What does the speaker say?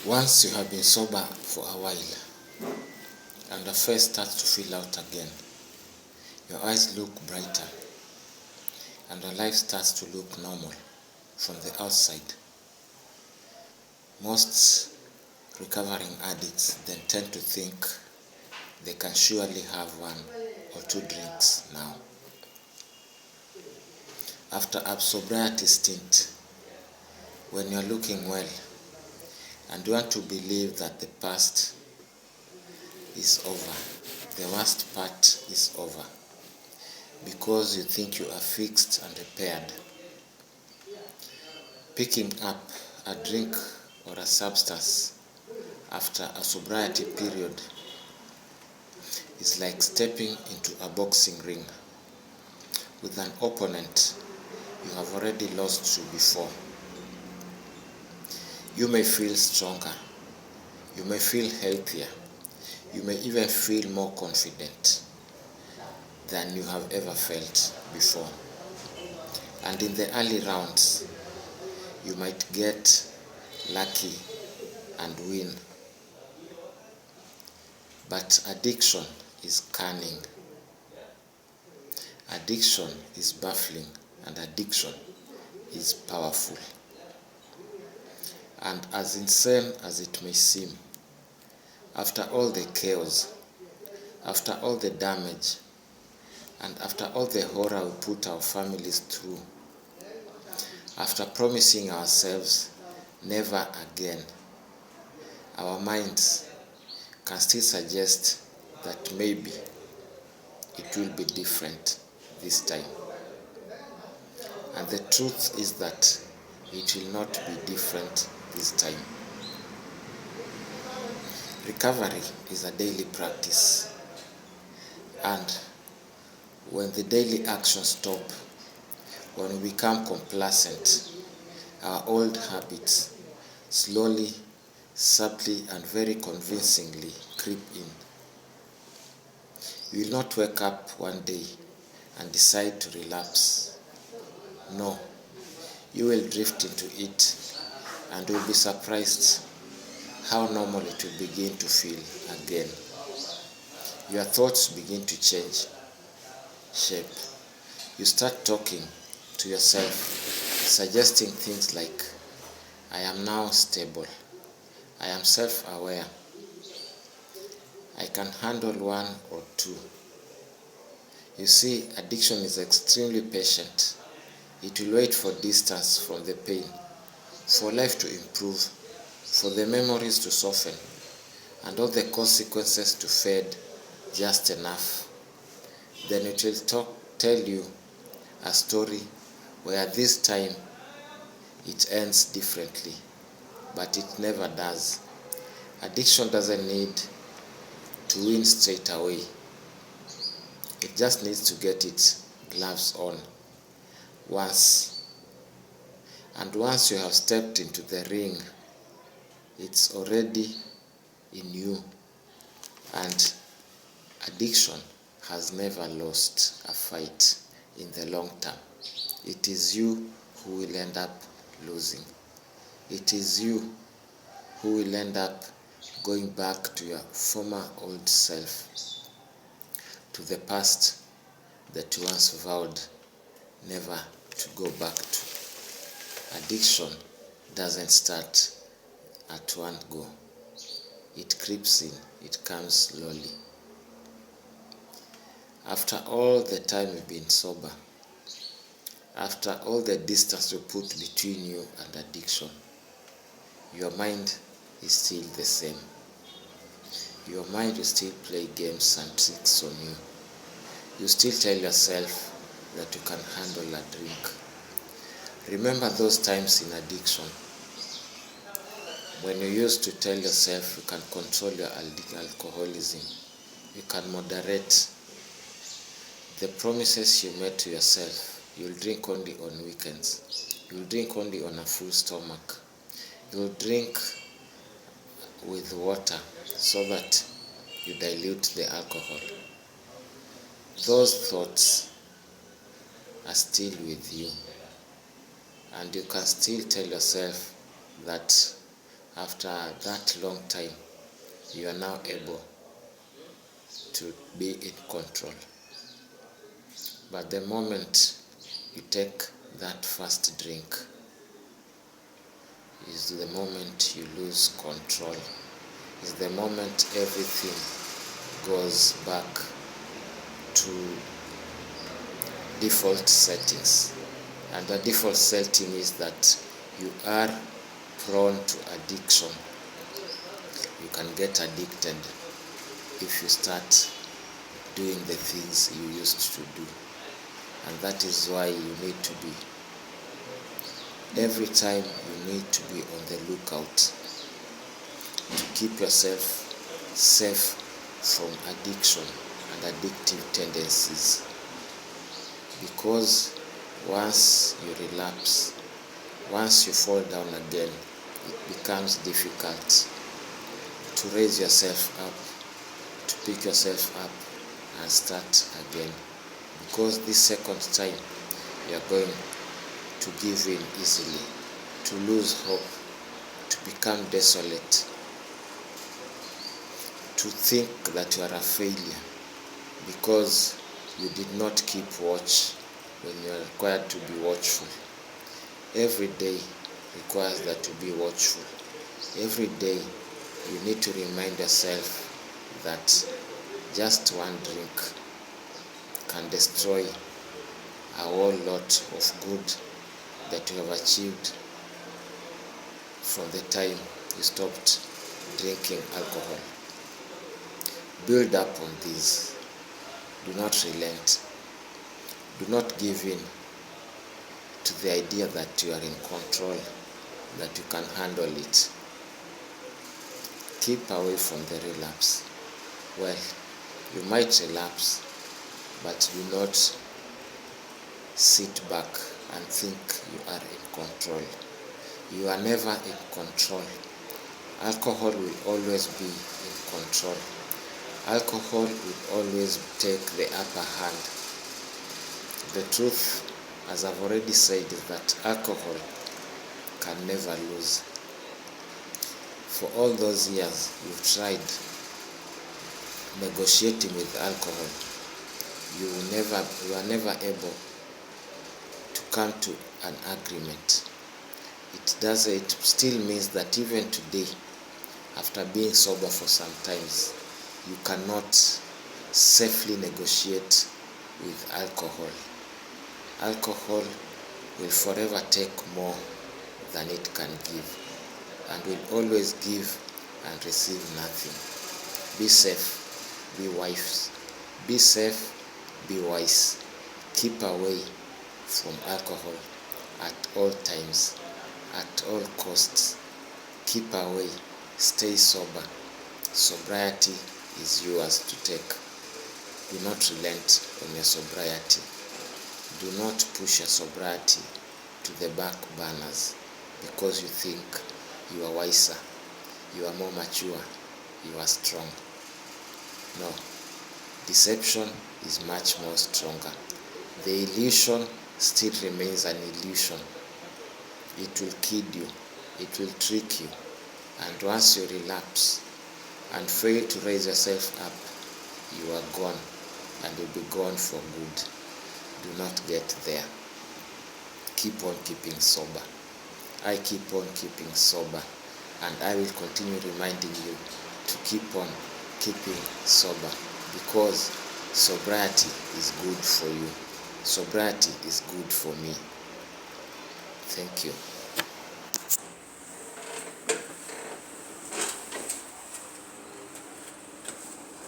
Once you have been sober for a while and the face starts to fill out again, your eyes look brighter and your life starts to look normal from the outside. Most recovering addicts then tend to think they can surely have 1 or 2 drinks now. After a sobriety stint, when you're looking well and you want to believe that the past is over, the worst part is over, because you think you are fixed and repaired, picking up a drink or a substance after a sobriety period is like stepping into a boxing ring with an opponent you have already lost to before. You may feel stronger, you may feel healthier, you may even feel more confident than you have ever felt before. And in the early rounds, you might get lucky and win. But addiction is cunning. Addiction is baffling, and addiction is powerful. And as insane as it may seem, after all the chaos, after all the damage, and after all the horror we put our families through, after promising ourselves never again, our minds can still suggest that maybe it will be different this time. And the truth is that it will not be different this time. Recovery is a daily practice, and when the daily actions stop, when we become complacent, our old habits slowly, subtly, and very convincingly creep in. You will not wake up one day and decide to relapse. No, you will drift into it and will be surprised how normal it will begin to feel again. Your thoughts begin to change shape. You start talking to yourself, suggesting things like, I am now stable, I am self-aware, I can handle 1 or 2. You see, addiction is extremely patient. It will wait for distance from the pain, for life to improve, for the memories to soften, and all the consequences to fade just enough. Then it will tell you a story where this time it ends differently, but it never does. Addiction doesn't need to win straight away. It just needs to get its gloves on once. And once you have stepped into the ring, it's already in you. And addiction has never lost a fight in the long term. It is you who will end up losing. It is you who will end up going back to your former old self, to the past that you once vowed never to go back to. Addiction doesn't start at one go. It creeps in, it comes slowly. After all the time you've been sober, after all the distance you put between you and addiction, your mind is still the same. Your mind will still play games and tricks on you. You still tell yourself that you can handle a drink. Remember those times in addiction when you used to tell yourself you can control your alcoholism, you can moderate the promises you made to yourself. You'll drink only on weekends. You'll drink only on a full stomach. You'll drink with water so that you dilute the alcohol. Those thoughts are still with you, and you can still tell yourself that After that long time, you are now able to be in control. But the moment you take that first drink is the moment you lose control, is the moment everything goes back to default settings. And the default setting is that you are prone to addiction. You can get addicted if you start doing the things you used to do. And that is why you need to be, every time you need to be on the lookout to keep yourself safe from addiction and addictive tendencies. Because once you relapse, once you fall down again, it becomes difficult to raise yourself up, to pick yourself up and start again. Because this second time, you are going to give in easily, to lose hope, to become desolate, to think that you are a failure because you did not keep watch when you are required to be watchful. Every day requires that to be watchful. Every day you need to remind yourself that just one drink can destroy a whole lot of good that you have achieved from the time you stopped drinking alcohol. Build up on this. Do not relent. Do not give in to the idea that you are in control, that you can handle it. Keep away from the relapse. Well, you might relapse, but do not sit back and think you are in control. You are never in control. Alcohol will always be in control. Alcohol will always take the upper hand. The truth, as I've already said, is that alcohol can never lose. For all those years you've tried negotiating with alcohol, you are never able to come to an agreement. It still means that even today, after being sober for some times, you cannot safely negotiate with alcohol. Alcohol will forever take more than it can give, and will always give and receive nothing. Be safe, be wise. Be safe, be wise. Keep away from alcohol at all times, at all costs. Keep away, stay sober. Sobriety is yours to take. Do not relent on your sobriety. Do not push your sobriety to the back burners because you think you are wiser, you are more mature, you are strong. No, deception is much more stronger. The illusion still remains an illusion. It will kid you, it will trick you, and once you relapse and fail to raise yourself up, you are gone, and you'll be gone for good. Do not get there. Keep on keeping sober. I keep on keeping sober, and I will continue reminding you to keep on keeping sober, because sobriety is good for you. Sobriety is good for me. Thank you.